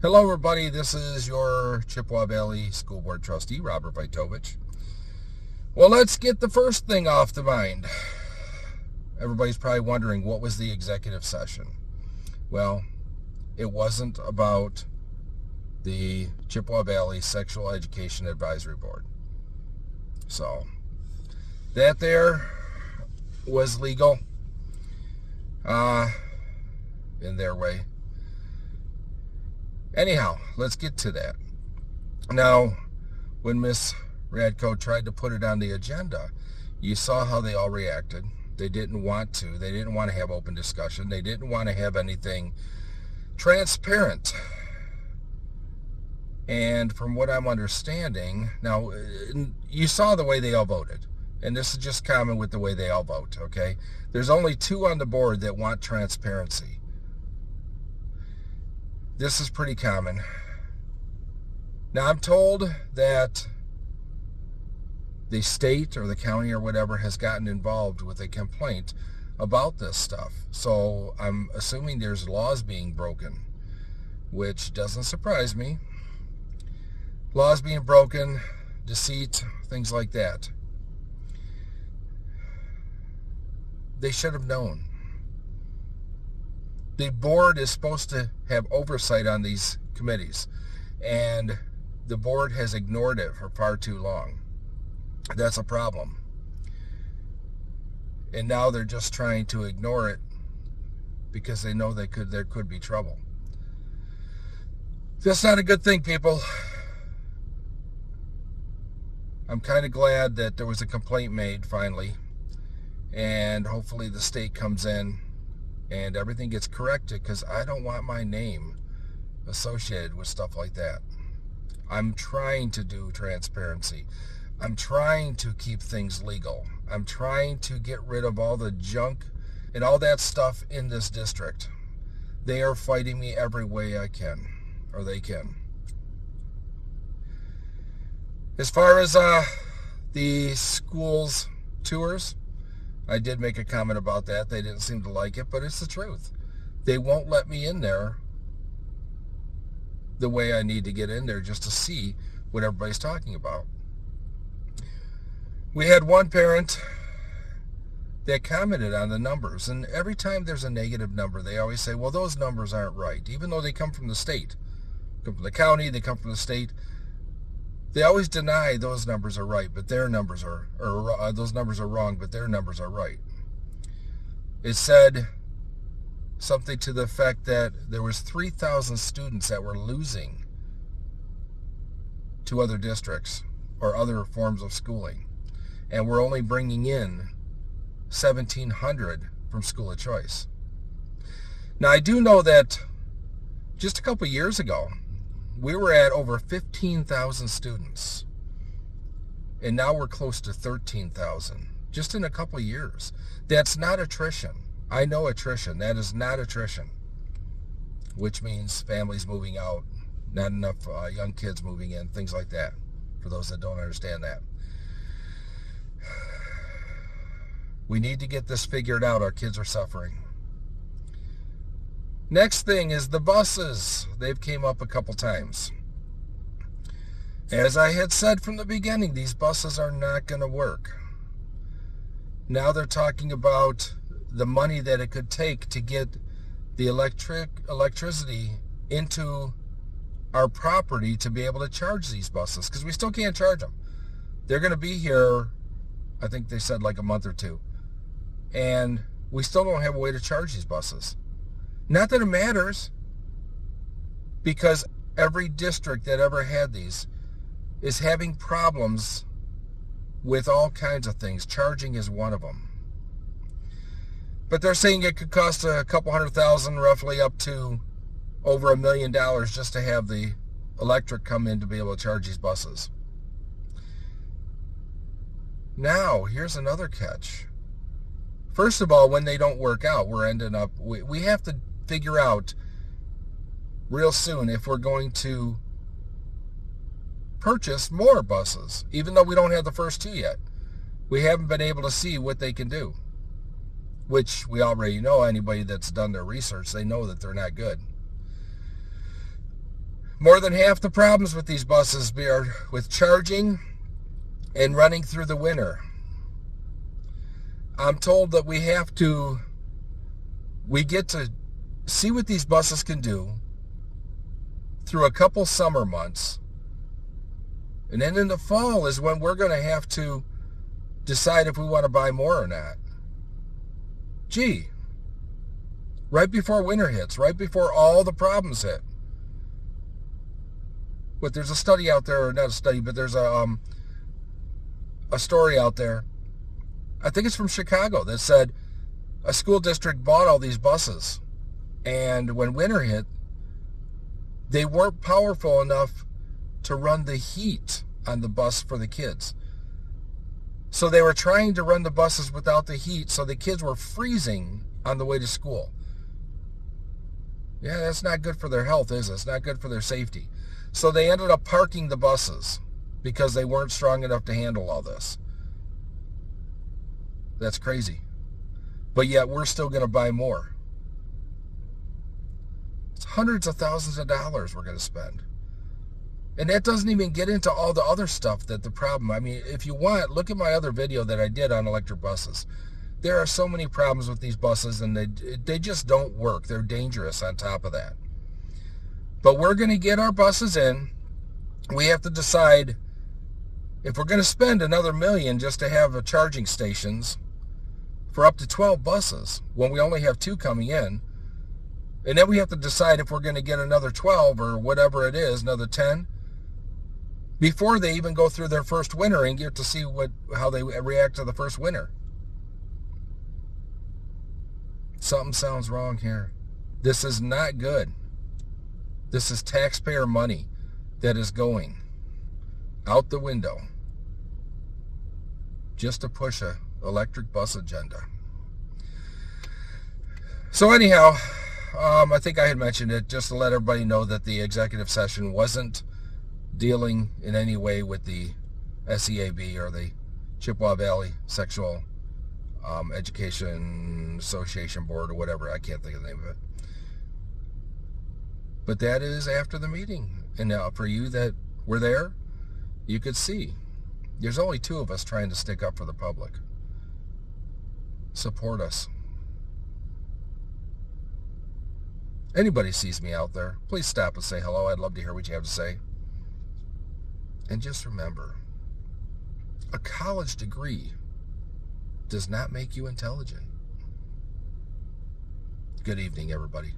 Hello everybody, this is your Chippewa Valley School Board trustee, Robert Wojtowicz. Well, let's get the first thing off the mind. Everybody's probably wondering, what was the executive session? Well, it wasn't about the Chippewa Valley Sexual Education Advisory Board. So, that there was legal in their way. Anyhow, let's get to that. Now, when Miss Radyko tried to put it on the agenda, you saw how they all reacted. They didn't want to. They didn't want to have open discussion. They didn't want to have anything transparent. And from what I'm understanding, now, you saw the way they all voted. And this is just common with the way they all vote, okay? There's only 2 on the board that want transparency. This is pretty common. Now, I'm told that the state or the county or whatever has gotten involved with a complaint about this stuff. So I'm assuming there's laws being broken, which doesn't surprise me. Laws being broken, deceit, things like that. They should have known. The board is supposed to have oversight on these committees, and the board has ignored it for far too long. That's a problem. And now they're just trying to ignore it because they know there could be trouble. That's not a good thing, people. I'm kind of glad that there was a complaint made finally, and hopefully the state comes in and everything gets corrected, because I don't want my name associated with stuff like that. I'm trying to do transparency. I'm trying to keep things legal. I'm trying to get rid of all the junk and all that stuff in this district. They are fighting me every way I can, or they can. As far as the schools tours, I did make a comment about that. They didn't seem to like it, but it's the truth. They won't let me in there the way I need to get in there just to see what everybody's talking about. We had one parent that commented on the numbers, and every time there's a negative number, they always say, well, those numbers aren't right, even though they come from the state. They come from the county, they come from the state. They always deny those numbers are right, but their numbers are, those numbers are wrong, but their numbers are right. It said something to the effect that there was 3,000 students that were losing to other districts or other forms of schooling, and we're only bringing in 1,700 from school of choice. Now, I do know that just a couple years ago, we were at over 15,000 students, and now we're close to 13,000, just in a couple of years. That's not attrition. I know attrition. That is not attrition, which means families moving out, not enough young kids moving in, things like that, for those that don't understand that. We need to get this figured out. Our kids are suffering. Next thing is the buses. They've came up a couple times. As I had said from the beginning, these buses are not going to work. Now they're talking about the money that it could take to get the electricity into our property to be able to charge these buses, because we still can't charge them. They're going to be here, I think they said like a month or two, and we still don't have a way to charge these buses. Not that it matters, because every district that ever had these is having problems with all kinds of things. Charging is one of them. But they're saying it could cost a couple $100,000, roughly up to over $1 million, just to have the electric come in to be able to charge these buses. Now, here's another catch. First of all, when they don't work out, we're ending up, we have to figure out real soon if we're going to purchase more buses, even though we don't have the first 2 yet. We haven't been able to see what they can do, which we already know. Anybody that's done their research, they know that they're not good. More than half the problems with these buses are with charging and running through the winter. I'm told that we get to see what these buses can do through a couple summer months. And then in the fall is when we're going to have to decide if we want to buy more or not. Gee, right before winter hits, right before all the problems hit. But there's a study out there, or not a study, but there's a story out there, I think it's from Chicago, that said a school district bought all these buses, and when winter hit, they weren't powerful enough to run the heat on the bus for the kids. So they were trying to run the buses without the heat, so the kids were freezing on the way to school. Yeah, that's not good for their health, is it? It's not good for their safety. So they ended up parking the buses because they weren't strong enough to handle all this. That's crazy. But yet we're still going to buy more. It's hundreds of thousands of dollars we're going to spend. And that doesn't even get into all the other stuff that the problem. I mean, if you want, look at my other video that I did on electric buses. There are so many problems with these buses, and they just don't work. They're dangerous on top of that. But we're going to get our buses in. We have to decide if we're going to spend another $1 million just to have charging stations for up to 12 buses when we only have 2 coming in. And then we have to decide if we're going to get another 12 or whatever it is, another 10, before they even go through their first winter and get to see how they react to the first winter. Something sounds wrong here. This is not good. This is taxpayer money that is going out the window just to push a electric bus agenda. So anyhow, I think I had mentioned it just to let everybody know that the executive session wasn't dealing in any way with the SEAB or the Chippewa Valley Sexual Education Association Board or whatever. I can't think of the name of it. But that is after the meeting. And now for you that were there, you could see there's only 2 of us trying to stick up for the public. Support us. Anybody sees me out there, please stop and say hello. I'd love to hear what you have to say. And just remember, a college degree does not make you intelligent. Good evening, everybody.